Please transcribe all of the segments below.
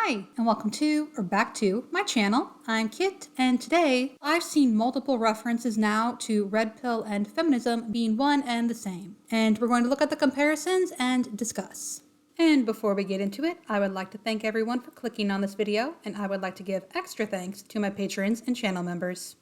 Hi, and welcome to, or back to, my channel. I'm Kit, and today I've seen multiple references now to red pill and feminism being one and the same. And we're going to look at the comparisons and discuss. And before we get into it, I would like to thank everyone for clicking on this video, and I would like to give extra thanks to my patrons and channel members.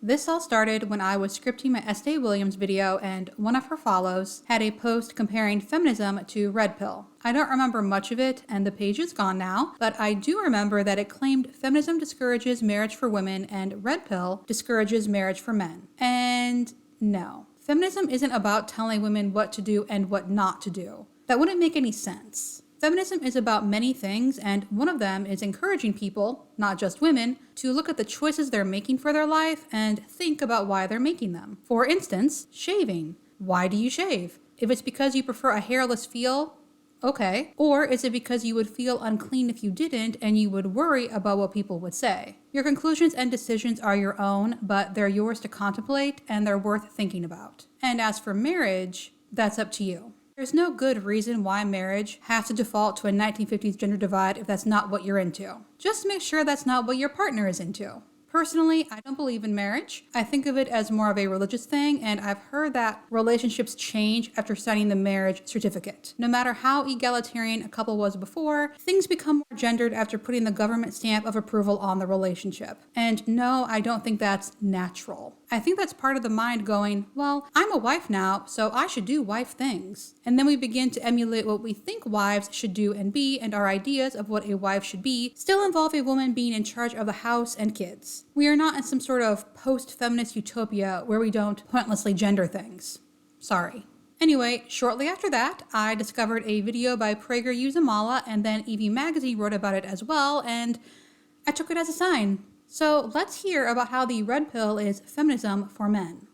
This all started when I was scripting my Estee Williams video and one of her follows had a post comparing feminism to red pill. I don't remember much of it and the page is gone now, but I do remember that it claimed feminism discourages marriage for women and red pill discourages marriage for men. And no, feminism isn't about telling women what to do and what not to do. That wouldn't make any sense. Feminism is about many things, and one of them is encouraging people, not just women, to look at the choices they're making for their life and think about why they're making them. For instance, shaving. Why do you shave? If it's because you prefer a hairless feel, okay. Or is it because you would feel unclean if you didn't and you would worry about what people would say? Your conclusions and decisions are your own, but they're yours to contemplate and they're worth thinking about. And as for marriage, that's up to you. There's no good reason why marriage has to default to a 1950s gender divide if that's not what you're into. Just make sure that's not what your partner is into. Personally, I don't believe in marriage. I think of it as more of a religious thing, and I've heard that relationships change after signing the marriage certificate. No matter how egalitarian a couple was before, things become more gendered after putting the government stamp of approval on the relationship. And no, I don't think that's natural. I think that's part of the mind going, well, I'm a wife now, so I should do wife things. And then we begin to emulate what we think wives should do and be, and our ideas of what a wife should be still involve a woman being in charge of the house and kids. We are not in some sort of post-feminist utopia where we don't pointlessly gender things. Sorry. Anyway, shortly after that, I discovered a video by PragerU's Amala, and then Evie magazine wrote about it as well, and I took it as a sign. So let's hear about how the red pill is feminism for men.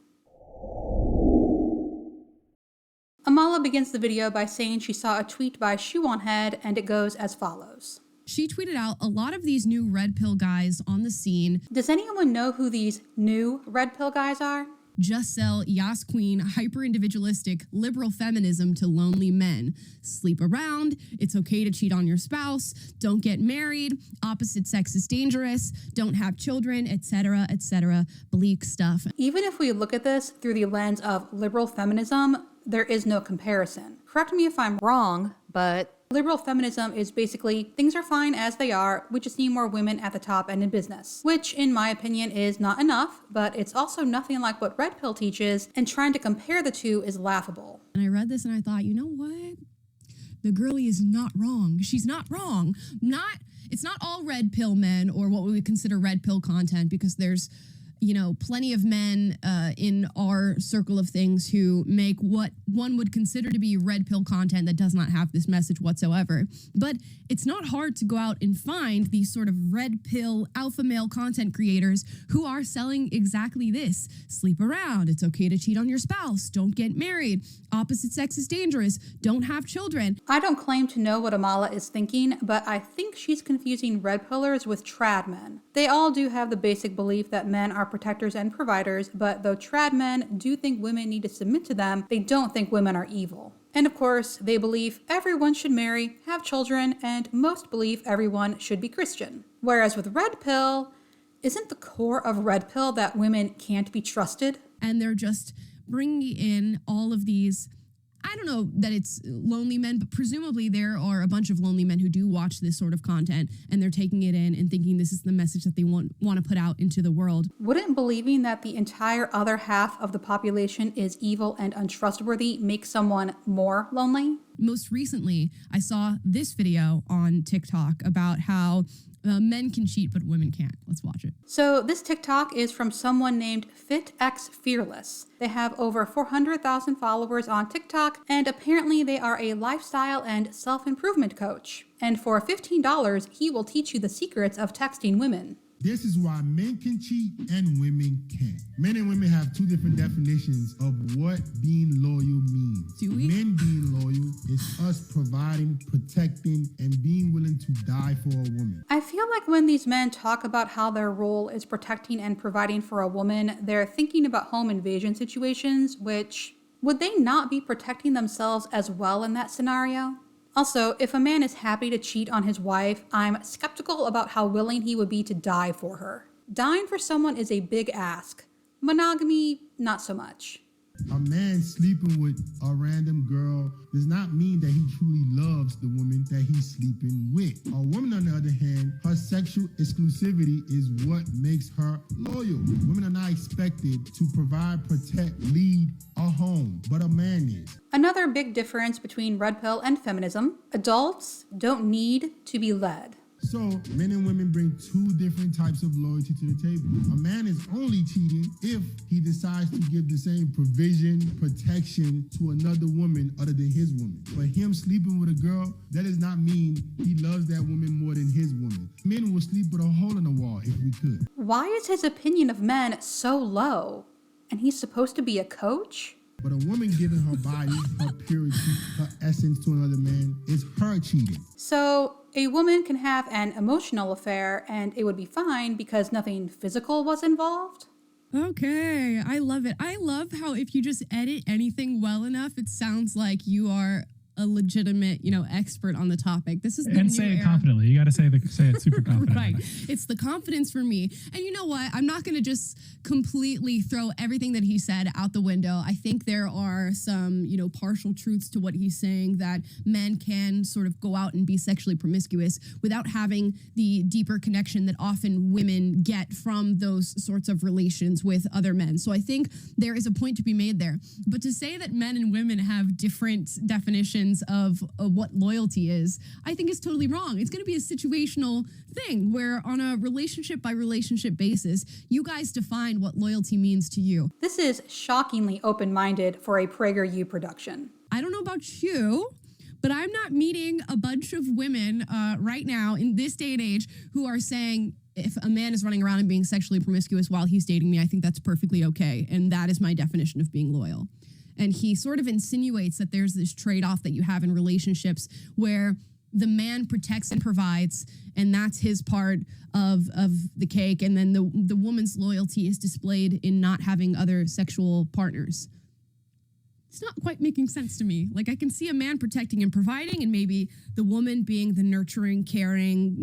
Amala begins the video by saying she saw a tweet by Shoe on Head, and it goes as follows. She tweeted out a lot of these new red pill guys on the scene. Does anyone know who these new red pill guys are? Just sell Yas Queen, hyper-individualistic, liberal feminism to lonely men. Sleep around, it's okay to cheat on your spouse, don't get married, opposite sex is dangerous, don't have children, etc., etc. Bleak stuff. Even if we look at this through the lens of liberal feminism, there is no comparison. Correct me if I'm wrong, but liberal feminism is basically, things are fine as they are, we just need more women at the top and in business. Which, in my opinion, is not enough, but it's also nothing like what red pill teaches, and trying to compare the two is laughable. And I read this and I thought, you know what? The girlie is not wrong. She's not wrong. It's not all red pill men or what we would consider red pill content, because there's plenty of men in our circle of things who make what one would consider to be red pill content that does not have this message whatsoever. But it's not hard to go out and find these sort of red pill alpha male content creators who are selling exactly this. Sleep around, it's okay to cheat on your spouse, don't get married, opposite sex is dangerous, don't have children. I don't claim to know what Amala is thinking, but I think she's confusing red pillers with trad men. They all do have the basic belief that men are protectors and providers, but though trad men do think women need to submit to them, they don't think women are evil. And of course, they believe everyone should marry, have children, and most believe everyone should be Christian. Whereas with red pill, isn't the core of red pill that women can't be trusted? And they're just bringing in all of these, I don't know that it's lonely men, but presumably there are a bunch of lonely men who do watch this sort of content, and they're taking it in and thinking this is the message that they want to put out into the world. Wouldn't believing that the entire other half of the population is evil and untrustworthy make someone more lonely? Most recently, I saw this video on TikTok about how men can cheat, but women can't. Let's watch it. So this TikTok is from someone named FitXFearless. They have over 400,000 followers on TikTok, and apparently they are a lifestyle and self-improvement coach. And for $15, he will teach you the secrets of texting women. This is why men can cheat and women can't. Men and women have two different definitions of what being loyal means. Do we? Men being loyal is us providing, protecting, and being willing to die for a woman. I feel like when these men talk about how their role is protecting and providing for a woman, they're thinking about home invasion situations, which would they not be protecting themselves as well in that scenario? Also, if a man is happy to cheat on his wife, I'm skeptical about how willing he would be to die for her. Dying for someone is a big ask. Monogamy, not so much. A man sleeping with a random girl does not mean that he truly loves the woman that he's sleeping with. A woman, on the other hand, her sexual exclusivity is what makes her loyal. Women are not expected to provide, protect, lead a home, but a man is. Another big difference between red pill and feminism: adults don't need to be led. So, men and women bring two different types of loyalty to the table. A man is only cheating if he decides to give the same provision, protection to another woman other than his woman. But him sleeping with a girl, that does not mean he loves that woman more than his woman. Men will sleep with a hole in the wall if we could. Why is his opinion of men so low? And he's supposed to be a coach? But a woman giving her body, her purity, her essence to another man is her cheating. So, a woman can have an emotional affair and it would be fine because nothing physical was involved? Okay, I love it. I love how if you just edit anything well enough, it sounds like you are a legitimate, expert on the topic. This is the and new say it era. confidently. You got to say it super confidently. Right. It's the confidence for me. And you know what? I'm not going to just completely throw everything that he said out the window. I think there are some, partial truths to what he's saying, that men can sort of go out and be sexually promiscuous without having the deeper connection that often women get from those sorts of relations with other men. So I think there is a point to be made there. But to say that men and women have different definitions of what loyalty is, I think is totally wrong. It's going to be a situational thing where on a relationship by relationship basis, you guys define what loyalty means to you. This is shockingly open-minded for a PragerU production. I don't know about you, but I'm not meeting a bunch of women right now in this day and age who are saying, if a man is running around and being sexually promiscuous while he's dating me, I think that's perfectly okay. And that is my definition of being loyal. And he sort of insinuates that there's this trade-off that you have in relationships where the man protects and provides, and that's his part of the cake. And then the woman's loyalty is displayed in not having other sexual partners. It's not quite making sense to me. Like, I can see a man protecting and providing, and maybe the woman being the nurturing, caring,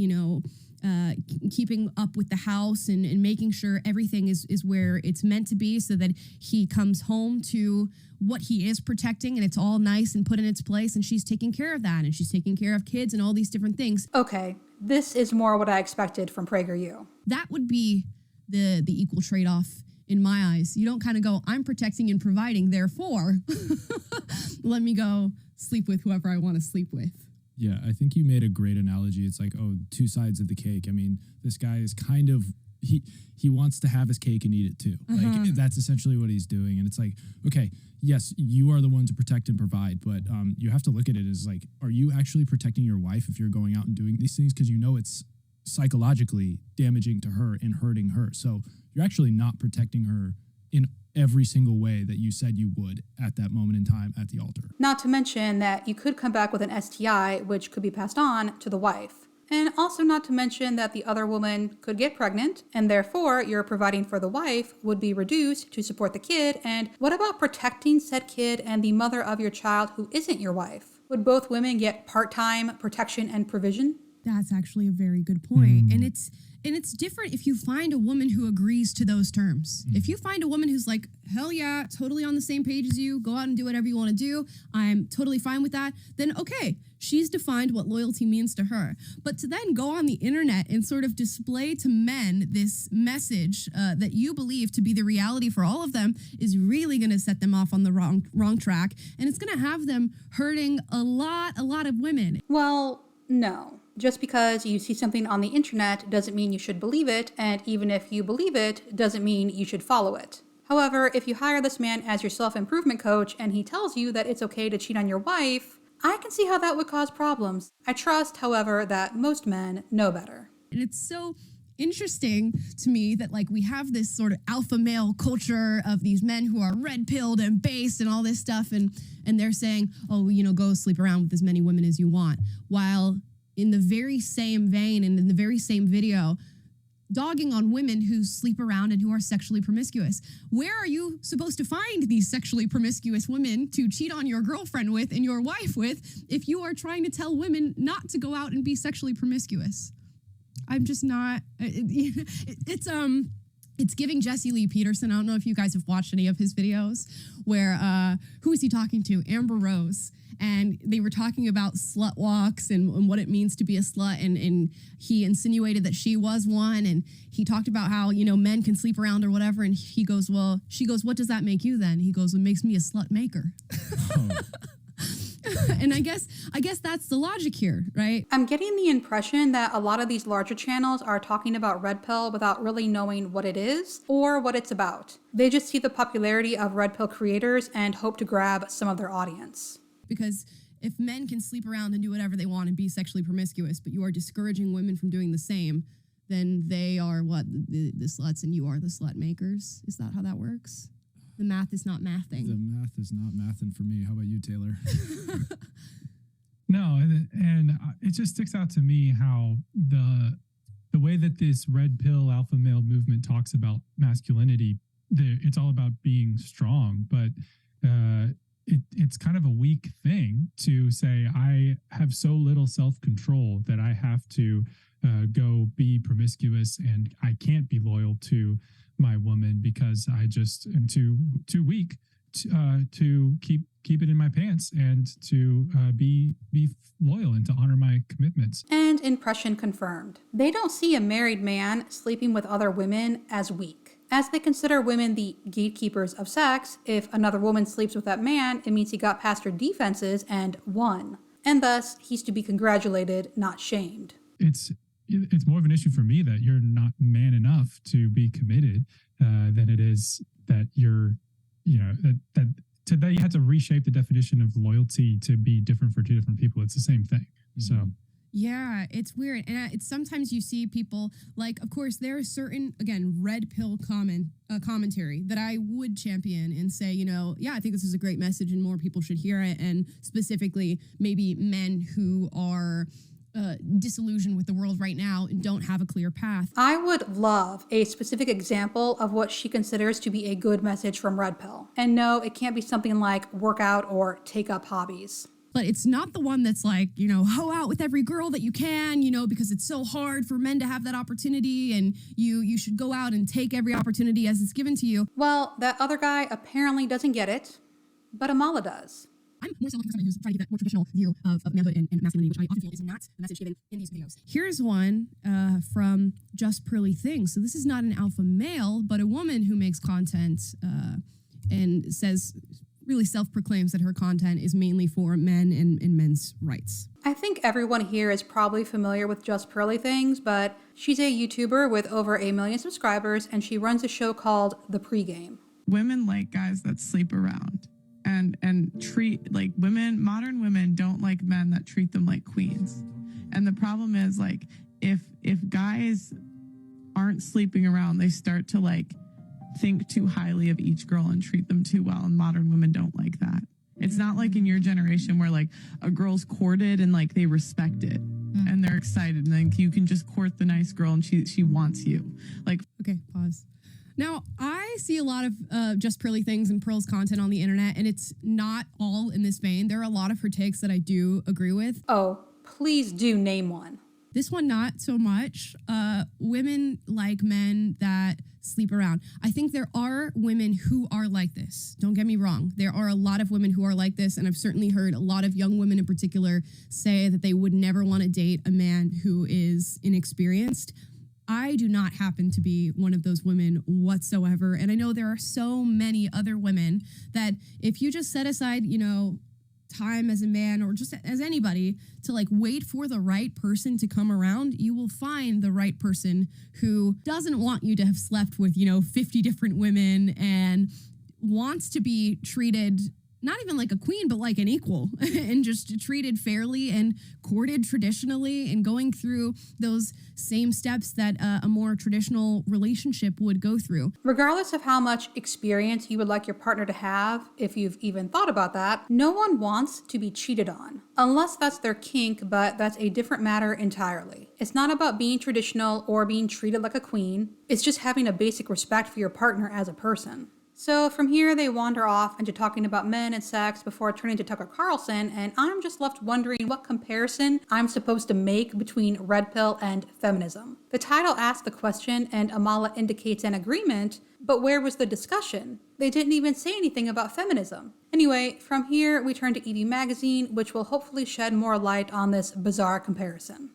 keeping up with the house and making sure everything is where it's meant to be, so that he comes home to what he is protecting and it's all nice and put in its place, and she's taking care of that, and she's taking care of kids and all these different things. Okay, this is more what I expected from PragerU. That would be the equal trade-off in my eyes. You don't kind of go, I'm protecting and providing, therefore let me go sleep with whoever I want to sleep with. Yeah, I think you made a great analogy. It's like, two sides of the cake. I mean, this guy is kind of, he wants to have his cake and eat it too. Like, that's essentially what he's doing. And it's like, okay, yes, you are the one to protect and provide, but you have to look at it as like, are you actually protecting your wife if you're going out and doing these things? Because it's psychologically damaging to her and hurting her. So you're actually not protecting her in every single way that you said you would at that moment in time at the altar. Not to mention that you could come back with an STI, which could be passed on to the wife. And also not to mention that the other woman could get pregnant, and therefore your providing for the wife would be reduced to support the kid. And what about protecting said kid and the mother of your child who isn't your wife? Would both women get part-time protection and provision? That's actually a very good point. And it's different if you find a woman who agrees to those terms. If you find a woman who's like, hell yeah, totally on the same page as you, go out and do whatever you want to do, I'm totally fine with that, then okay, she's defined what loyalty means to her. But to then go on the internet and sort of display to men this message that you believe to be the reality for all of them is really going to set them off on the wrong track. And it's going to have them hurting a lot of women. Well, no. Just because you see something on the internet doesn't mean you should believe it, and even if you believe it, doesn't mean you should follow it. However, if you hire this man as your self-improvement coach and he tells you that it's okay to cheat on your wife, I can see how that would cause problems. I trust, however, that most men know better. And it's so interesting to me that we have this sort of alpha male culture of these men who are red-pilled and based and all this stuff, and they're saying, go sleep around with as many women as you want, while in the very same vein and in the very same video, dogging on women who sleep around and who are sexually promiscuous. Where are you supposed to find these sexually promiscuous women to cheat on your girlfriend with and your wife with if you are trying to tell women not to go out and be sexually promiscuous? I'm just not. It's giving Jesse Lee Peterson. I don't know if you guys have watched any of his videos where, who is he talking to? Amber Rose. And they were talking about slut walks and what it means to be a slut. And he insinuated that she was one. And he talked about how, men can sleep around or whatever. And she goes, what does that make you then? He goes, it makes me a slut maker. Oh. And I guess that's the logic here, right? I'm getting the impression that a lot of these larger channels are talking about Red Pill without really knowing what it is or what it's about. They just see the popularity of Red Pill creators and hope to grab some of their audience. Because if men can sleep around and do whatever they want and be sexually promiscuous, but you are discouraging women from doing the same, then they are the sluts and you are the slut makers. Is that how that works? The math is not mathing. The math is not mathing for me. How about you, Taylor? No, and it just sticks out to me how the way that this red pill alpha male movement talks about masculinity, it's all about being strong, but it's kind of a weak thing to say I have so little self-control that I have to go be promiscuous and I can't be loyal to my woman because I just am too weak to keep it in my pants and to be loyal and to honor my commitments. And impression confirmed. They don't see a married man sleeping with other women as weak, as they consider women the gatekeepers of sex. If another woman sleeps with that man, it means he got past her defenses and won. And thus, he's to be congratulated, not shamed. It's more of an issue for me that you're not man enough to be committed than it is that you're, that you have to reshape the definition of loyalty to be different for two different people. It's the same thing. Mm-hmm. So. Yeah, it's weird. And it's sometimes you see people like, of course, there is certain, again, red pill commentary that I would champion and say, I think this is a great message and more people should hear it. And specifically, maybe men who are disillusioned with the world right now and don't have a clear path. I would love a specific example of what she considers to be a good message from Red Pill. And no, it can't be something like work out or take up hobbies. But it's not the one that's like, hoe out with every girl that you can, because it's so hard for men to have that opportunity and you should go out and take every opportunity as it's given to you. Well, that other guy apparently doesn't get it, but Amala does. I'm more so looking for somebody who's trying to get that more traditional view of manhood and masculinity, which I often feel is not the message given in these videos. Here's one from Just Pearly Things. So this is not an alpha male, but a woman who makes content and says, really self-proclaims that her content is mainly for men and men's rights. I think everyone here is probably familiar with Just Pearly Things, but she's a YouTuber with over 1 million subscribers, and she runs a show called The Pregame. Women like guys that sleep around and treat like women. Modern women don't like men that treat them like queens. And the problem is, like, if guys aren't sleeping around, they start to think too highly of each girl and treat them too well. And modern women don't like that. It's not like in your generation where a girl's courted and they respect it and they're excited and you can just court the nice girl and she wants you. Okay, pause. Now, I see a lot of Just Pearly Things and Pearl's content on the internet, and it's not all in this vein. There are a lot of her takes that I do agree with. Oh, please do name one. This one, not so much. Women like men that sleep around. I think there are women who are like this. Don't get me wrong. There are a lot of women who are like this, and I've certainly heard a lot of young women in particular say that they would never want to date a man who is inexperienced. I do not happen to be one of those women whatsoever, and I know there are so many other women that if you just set aside, time as a man or just as anybody to wait for the right person to come around, you will find the right person who doesn't want you to have slept with 50 different women and wants to be treated not even like a queen, but like an equal and just treated fairly and courted traditionally and going through those same steps that a more traditional relationship would go through. Regardless of how much experience you would like your partner to have, if you've even thought about that, no one wants to be cheated on. Unless that's their kink, but that's a different matter entirely. It's not about being traditional or being treated like a queen. It's just having a basic respect for your partner as a person. So from here, they wander off into talking about men and sex before turning to Tucker Carlson, and I'm just left wondering what comparison I'm supposed to make between red pill and feminism. The title asks the question, and Amala indicates an agreement, but where was the discussion? They didn't even say anything about feminism. Anyway, from here, we turn to Evie magazine, which will hopefully shed more light on this bizarre comparison.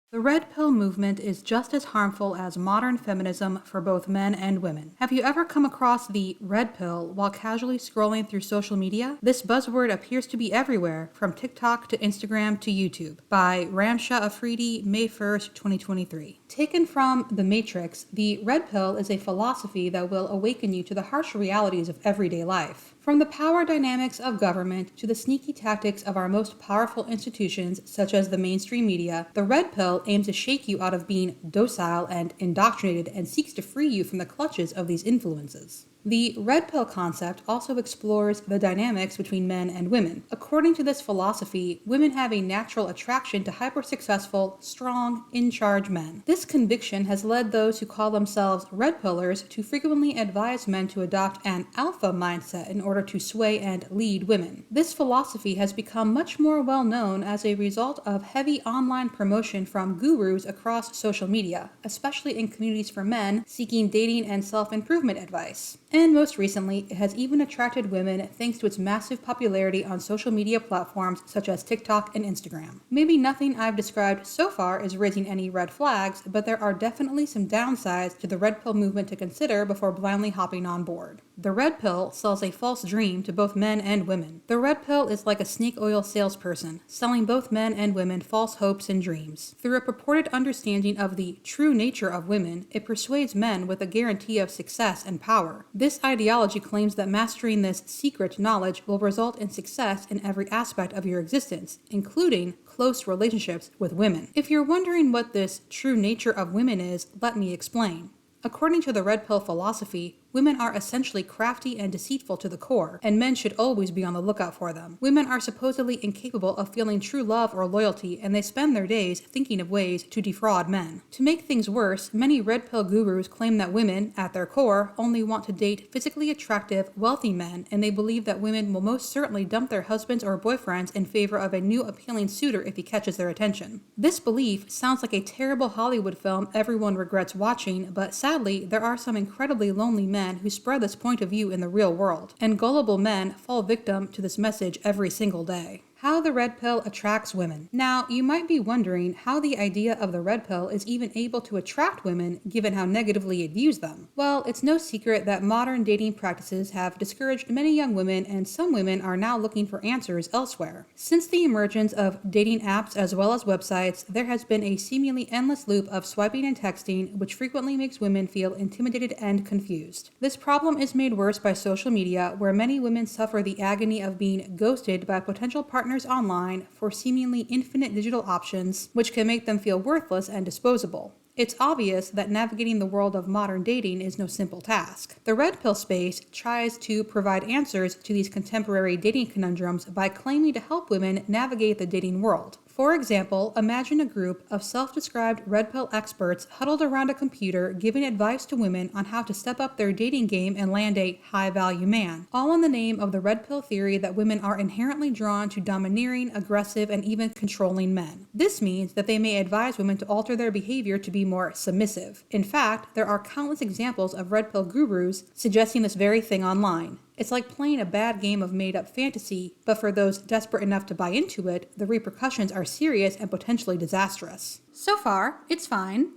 The red pill movement is just as harmful as modern feminism for both men and women. Have you ever come across the red pill while casually scrolling through social media? This buzzword appears to be everywhere, from TikTok to Instagram to YouTube. By Ramsha Afridi, May 1st, 2023. Taken from The Matrix, the red pill is a philosophy that will awaken you to the harsh realities of everyday life. From the power dynamics of government to the sneaky tactics of our most powerful institutions, such as the mainstream media, the red pill aims to shake you out of being docile and indoctrinated and seeks to free you from the clutches of these influences. The red pill concept also explores the dynamics between men and women. According to this philosophy, women have a natural attraction to hyper-successful, strong, in-charge men. This conviction has led those who call themselves red pillers to frequently advise men to adopt an alpha mindset in order to sway and lead women. This philosophy has become much more well known as a result of heavy online promotion from gurus across social media, especially in communities for men seeking dating and self-improvement advice. And most recently, it has even attracted women thanks to its massive popularity on social media platforms such as TikTok and Instagram. Maybe nothing I've described so far is raising any red flags, but there are definitely some downsides to the red pill movement to consider before blindly hopping on board. The red pill sells a false dream to both men and women. The red pill is like a snake oil salesperson, selling both men and women false hopes and dreams. Through a purported understanding of the true nature of women, it persuades men with a guarantee of success and power. This ideology claims that mastering this secret knowledge will result in success in every aspect of your existence, including close relationships with women. If you're wondering what this true nature of women is, let me explain. According to the red pill philosophy, women are essentially crafty and deceitful to the core, and men should always be on the lookout for them. Women are supposedly incapable of feeling true love or loyalty, and they spend their days thinking of ways to defraud men. To make things worse, many red pill gurus claim that women, at their core, only want to date physically attractive, wealthy men, and they believe that women will most certainly dump their husbands or boyfriends in favor of a new appealing suitor if he catches their attention. This belief sounds like a terrible Hollywood film everyone regrets watching, but sadly, there are some incredibly lonely men who spread this point of view in the real world, and gullible men fall victim to this message every single day. How the red pill attracts women. Now, you might be wondering how the idea of the red pill is even able to attract women given how negatively it views them. Well, it's no secret that modern dating practices have discouraged many young women, and some women are now looking for answers elsewhere. Since the emergence of dating apps as well as websites, there has been a seemingly endless loop of swiping and texting, which frequently makes women feel intimidated and confused. This problem is made worse by social media, where many women suffer the agony of being ghosted by potential partners online for seemingly infinite digital options, which can make them feel worthless and disposable. It's obvious that navigating the world of modern dating is no simple task. The red pill space tries to provide answers to these contemporary dating conundrums by claiming to help women navigate the dating world. For example, imagine a group of self-described red pill experts huddled around a computer giving advice to women on how to step up their dating game and land a high-value man, all in the name of the red pill theory that women are inherently drawn to domineering, aggressive, and even controlling men. This means that they may advise women to alter their behavior to be more submissive. In fact, there are countless examples of red pill gurus suggesting this very thing online. It's like playing a bad game of made-up fantasy, but for those desperate enough to buy into it, the repercussions are serious and potentially disastrous. So far, it's fine.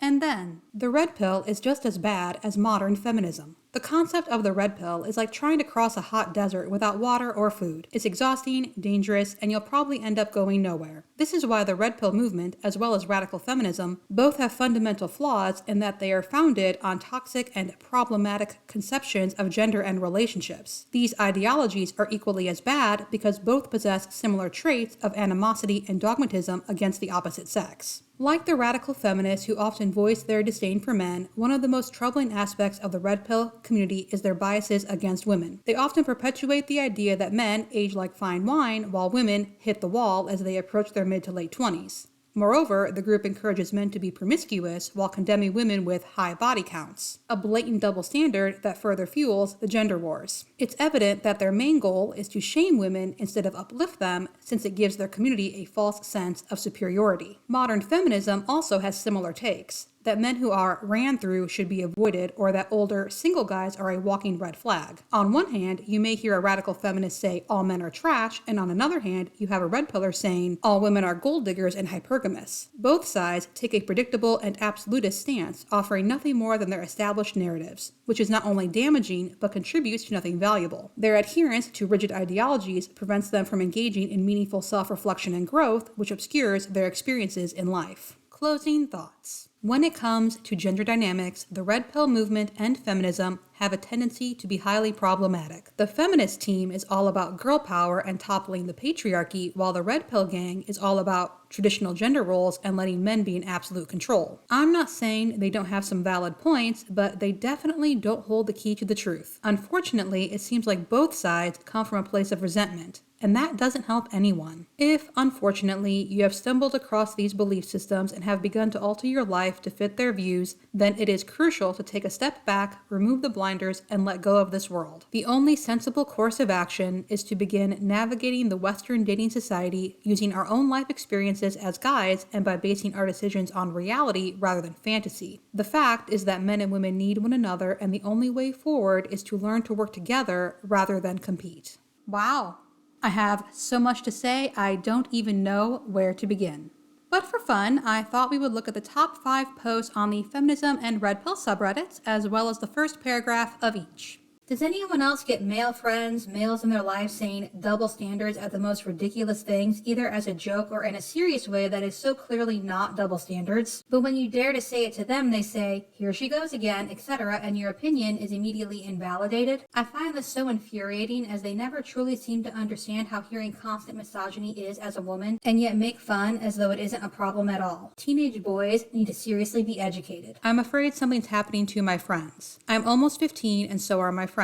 And then, the red pill is just as bad as modern feminism. The concept of the red pill is like trying to cross a hot desert without water or food. It's exhausting, dangerous, and you'll probably end up going nowhere. This is why the red pill movement, as well as radical feminism, both have fundamental flaws in that they are founded on toxic and problematic conceptions of gender and relationships. These ideologies are equally as bad because both possess similar traits of animosity and dogmatism against the opposite sex. Like the radical feminists who often voice their disdain for men, one of the most troubling aspects of the red pill community is their biases against women. They often perpetuate the idea that men age like fine wine while women hit the wall as they approach their mid to late 20s. Moreover, the group encourages men to be promiscuous while condemning women with high body counts, a blatant double standard that further fuels the gender wars. It's evident that their main goal is to shame women instead of uplift them, since it gives their community a false sense of superiority. Modern feminism also has similar takes, that men who are ran through should be avoided, or that older single guys are a walking red flag. On one hand, you may hear a radical feminist say all men are trash, and on another hand, you have a red pillar saying all women are gold diggers and hypergamous. Both sides take a predictable and absolutist stance, offering nothing more than their established narratives, which is not only damaging, but contributes to nothing valuable. Their adherence to rigid ideologies prevents them from engaging in meaningful self-reflection and growth, which obscures their experiences in life. Closing thoughts. When it comes to gender dynamics, the red pill movement and feminism have a tendency to be highly problematic. The feminist team is all about girl power and toppling the patriarchy, while the red pill gang is all about traditional gender roles and letting men be in absolute control. I'm not saying they don't have some valid points, but they definitely don't hold the key to the truth. Unfortunately, it seems like both sides come from a place of resentment, and that doesn't help anyone. If, unfortunately, you have stumbled across these belief systems and have begun to alter your life to fit their views, then it is crucial to take a step back, remove the blinders, and let go of this world. The only sensible course of action is to begin navigating the Western dating society using our own life experiences as guides and by basing our decisions on reality rather than fantasy. The fact is that men and women need one another, and the only way forward is to learn to work together rather than compete. Wow. I have so much to say, I don't even know where to begin. But for fun, I thought we would look at the top 5 posts on the Feminism and Red Pill subreddits, as well as the first paragraph of each. Does anyone else get male friends, males in their lives saying double standards at the most ridiculous things, either as a joke or in a serious way that is so clearly not double standards? But when you dare to say it to them, they say, here she goes again, etc., and your opinion is immediately invalidated? I find this so infuriating, as they never truly seem to understand how hearing constant misogyny is as a woman, and yet make fun as though it isn't a problem at all. Teenage boys need to seriously be educated. I'm afraid something's happening to my friends. I'm almost 15, and so are my friends.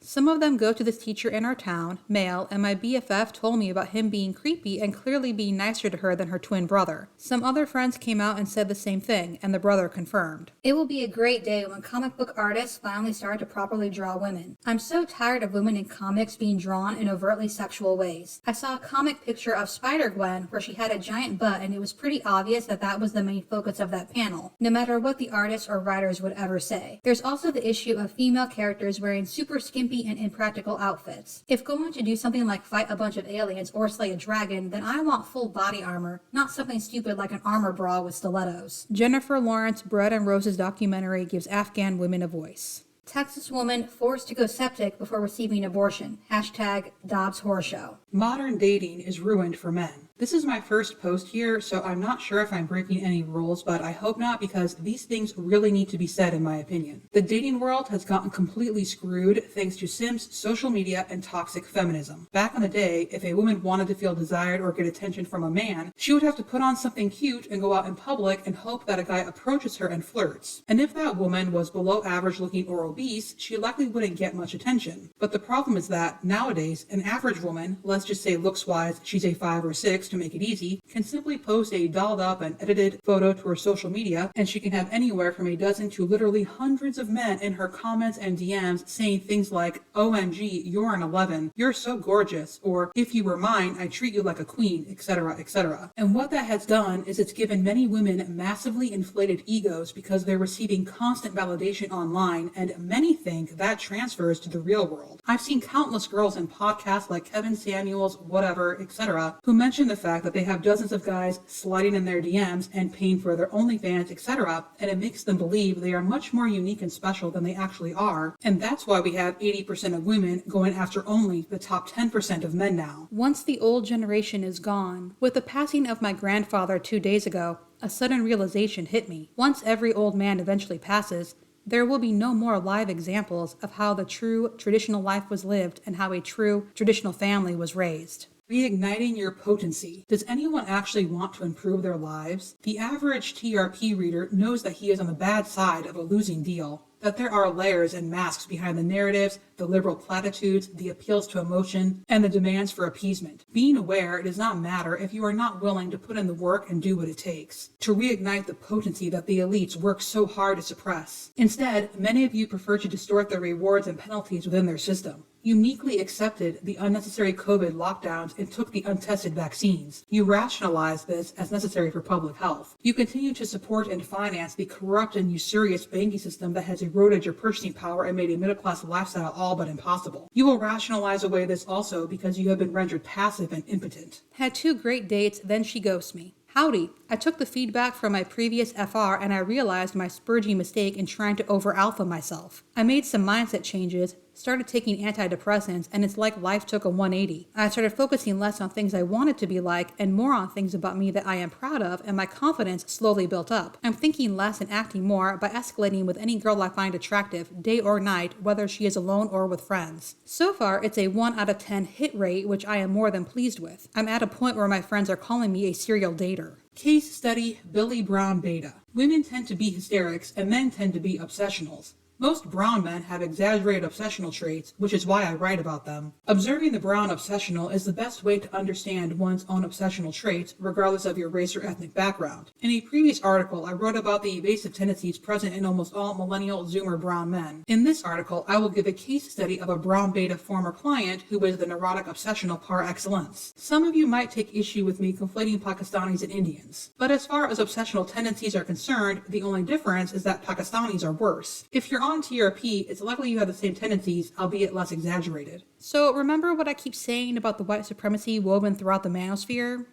Some of them go to this teacher in our town, male, and my BFF told me about him being creepy and clearly being nicer to her than her twin brother. Some other friends came out and said the same thing, and the brother confirmed. It will be a great day when comic book artists finally start to properly draw women. I'm so tired of women in comics being drawn in overtly sexual ways. I saw a comic picture of Spider-Gwen where she had a giant butt, and it was pretty obvious that that was the main focus of that panel, no matter what the artists or writers would ever say. There's also the issue of female characters wearing super skimpy and impractical outfits. If going to do something like fight a bunch of aliens or slay a dragon, then I want full body armor, not something stupid like an armor bra with stilettos. Jennifer Lawrence Bread and Roses documentary gives Afghan women a voice. Texas woman forced to go septic before receiving abortion. Hashtag Dobbs Horror Show. Modern dating is ruined for men. This is my first post here, so I'm not sure if I'm breaking any rules, but I hope not, because these things really need to be said in my opinion. The dating world has gotten completely screwed thanks to Sims, social media, and toxic feminism. Back in the day, if a woman wanted to feel desired or get attention from a man, she would have to put on something cute and go out in public and hope that a guy approaches her and flirts. And if that woman was below average looking or obese, she likely wouldn't get much attention. But the problem is that nowadays, an average woman, let's just say looks-wise she's a 5 or 6 to make it easy, can simply post a dolled up and edited photo to her social media, and she can have anywhere from a dozen to literally hundreds of men in her comments and DMs saying things like, OMG, you're an 11, you're so gorgeous, or if you were mine, I'd treat you like a queen, etc., etc. And what that has done is it's given many women massively inflated egos because they're receiving constant validation online, and many think that transfers to the real world. I've seen countless girls in podcasts like Kevin Samuels, whatever, etc., who mention the fact that they have dozens of guys sliding in their DMs and paying for their OnlyFans, etc., and it makes them believe they are much more unique and special than they actually are, and that's why we have 80% of women going after only the top 10% of men now. Once the old generation is gone, with the passing of my grandfather 2 days ago, a sudden realization hit me. Once every old man eventually passes, there will be no more live examples of how the true traditional life was lived and how a true traditional family was raised. Reigniting your potency. Does anyone actually want to improve their lives? The average TRP reader knows that he is on the bad side of a losing deal, that there are layers and masks behind the narratives, the liberal platitudes, the appeals to emotion, and the demands for appeasement. Being aware, it does not matter if you are not willing to put in the work and do what it takes to reignite the potency that the elites work so hard to suppress. Instead, many of you prefer to distort the rewards and penalties within their system. You meekly accepted the unnecessary COVID lockdowns and took the untested vaccines. You rationalized this as necessary for public health. You continue to support and finance the corrupt and usurious banking system that has eroded your purchasing power and made a middle-class lifestyle all but impossible. You will rationalize away this also because you have been rendered passive and impotent. Had 2 great dates, then she ghosts me. Howdy, I took the feedback from my previous FR and I realized my spurgy mistake in trying to over-alpha myself. I made some mindset changes, started taking antidepressants, and it's like life took a 180. I started focusing less on things I wanted to be like and more on things about me that I am proud of, and my confidence slowly built up. I'm thinking less and acting more by escalating with any girl I find attractive, day or night, whether she is alone or with friends. So far, it's a 1 out of 10 hit rate, which I am more than pleased with. I'm at a point where my friends are calling me a serial dater. Case study, Billy Brown beta. Women tend to be hysterics and men tend to be obsessionals. Most brown men have exaggerated obsessional traits, which is why I write about them. Observing the brown obsessional is the best way to understand one's own obsessional traits, regardless of your race or ethnic background. In a previous article, I wrote about the evasive tendencies present in almost all millennial Zoomer brown men. In this article, I will give a case study of a brown beta former client who is the neurotic obsessional par excellence. Some of you might take issue with me conflating Pakistanis and Indians, but as far as obsessional tendencies are concerned, the only difference is that Pakistanis are worse. If you're on TRP, it's likely you have the same tendencies, albeit less exaggerated. So remember what I keep saying about the white supremacy woven throughout the manosphere?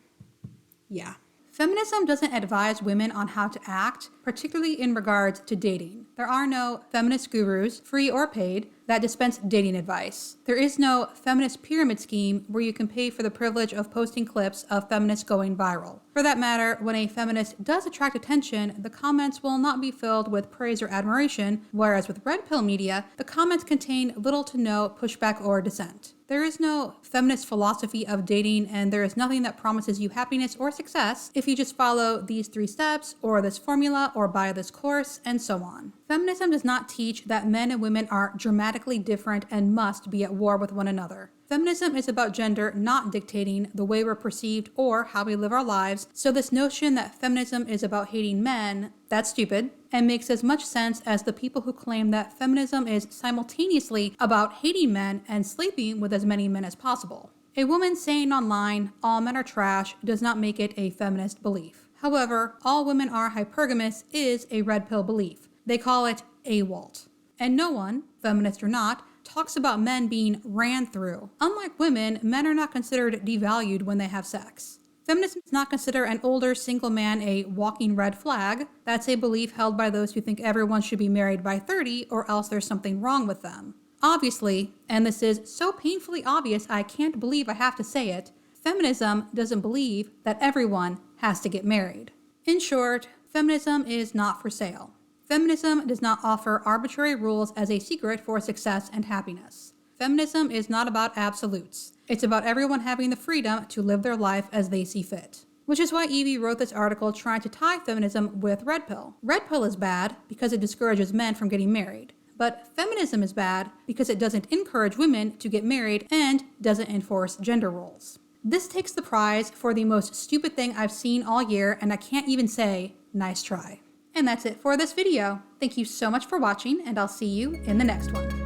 Yeah. Feminism doesn't advise women on how to act, particularly in regards to dating. There are no feminist gurus, free or paid, that dispense dating advice. There is no feminist pyramid scheme where you can pay for the privilege of posting clips of feminists going viral. For that matter, when a feminist does attract attention, the comments will not be filled with praise or admiration, whereas with red pill media, the comments contain little to no pushback or dissent. There is no feminist philosophy of dating, and there is nothing that promises you happiness or success if you just follow these 3 steps, or this formula, or buy this course, and so on. Feminism does not teach that men and women are dramatically different and must be at war with one another. Feminism is about gender not dictating the way we're perceived or how we live our lives, so this notion that feminism is about hating men, that's stupid, and makes as much sense as the people who claim that feminism is simultaneously about hating men and sleeping with as many men as possible. A woman saying online, all men are trash, does not make it a feminist belief. However, all women are hypergamous is a red pill belief. They call it AWOLT. And no one, feminist or not, talks about men being ran through. Unlike women, men are not considered devalued when they have sex. Feminism does not consider an older single man a walking red flag. That's a belief held by those who think everyone should be married by 30 or else there's something wrong with them. Obviously, and this is so painfully obvious I can't believe I have to say it, feminism doesn't believe that everyone has to get married. In short, feminism is not for sale. Feminism does not offer arbitrary rules as a secret for success and happiness. Feminism is not about absolutes. It's about everyone having the freedom to live their life as they see fit. Which is why Evie wrote this article trying to tie feminism with red pill. Red pill is bad because it discourages men from getting married. But feminism is bad because it doesn't encourage women to get married and doesn't enforce gender roles. This takes the prize for the most stupid thing I've seen all year, and I can't even say, nice try. And that's it for this video. Thank you so much for watching, and I'll see you in the next one.